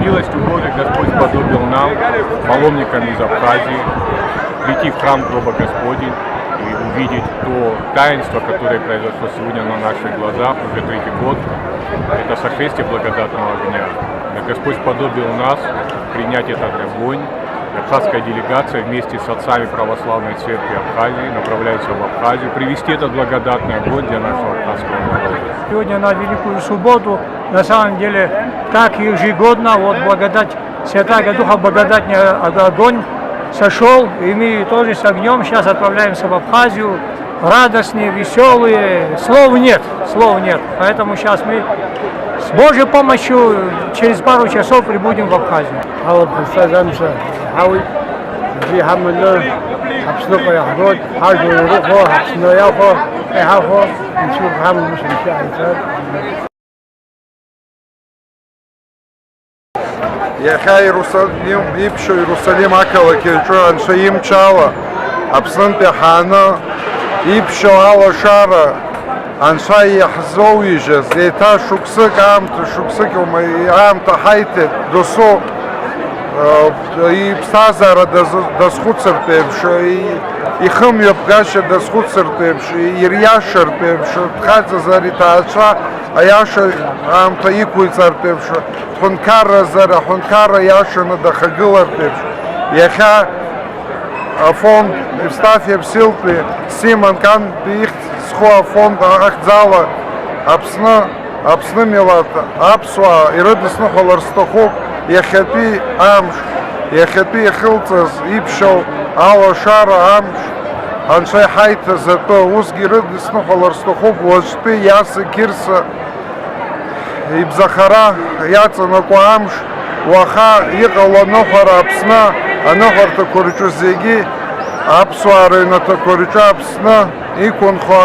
Милостью Божией Господь сподобил нам, паломникам из Абхазии, прийти в храм гроба Господень и увидеть то таинство, которое произошло сегодня на наших глазах, уже третий год. Это сошествие благодатного огня. И Господь сподобил нас принять этот огонь. Абхазская делегация вместе с отцами православной церкви Абхазии направляется в Абхазию, привести этот благодатный огонь для нашего абхазского народа. Сегодня на Великую Субботу, на самом деле, так ежегодно, вот благодать Святаго Духа, благодатный огонь сошел, и мы тоже с огнем сейчас отправляемся в Абхазию, радостные, веселые, слов нет, поэтому сейчас мы с Божьей помощью через пару часов прибудем в Абхазию. Иахьа ипшо Иерусалим ақалақьаҿы Анцәа имчала, Аԥснынтәи ҳааны ипшо алашара Анцәа иаҳзоуижьыз, еиҭа шықәсык аамҭа ҳаиҭеит досу иԥсҭазаара дазхәыцыртә еиԥш, ихымҩаԥгашьа дазхәыцыртә еиԥш, ириашартә еиԥш, дхаҵазар иҭаацәа аиаша аамҭа иқәиҵартә еиԥш, дҳәынҭқарразар аҳәынҭқарра иашаны дахагылартә еиԥш, иахьа афонд Евстафиа Ԥсилтәи Симон Кантәи ихьӡ зху афонд ахьӡала Аԥсны милаҭ аԥсуаа ирыдысныҳәалар сҭахуп иахьатәи амш, иахьатәи ихылҵыз ипшьоу алашара амш Анцәа иҳаиҭаз атәы усгьы ирыдысныҳәалар сҭахуп уаҵәтәи Иаса Қьырса ибзахара иаҵанакуа амш, уаха иҟало аныҳәара Аԥсны аныҳәарҭақәа рҿы зегьы аԥсуаа рыҩнаҭақәа рҿы Аԥсны иқәынхо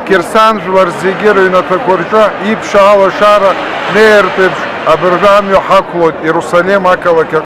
Қьырсан жәлар зегьы рыҩнаҭақәа рҿы ипшьо алашара неиртә еиԥш абыржәы амҩа ҳақәлоит Иерусалим ақалақь.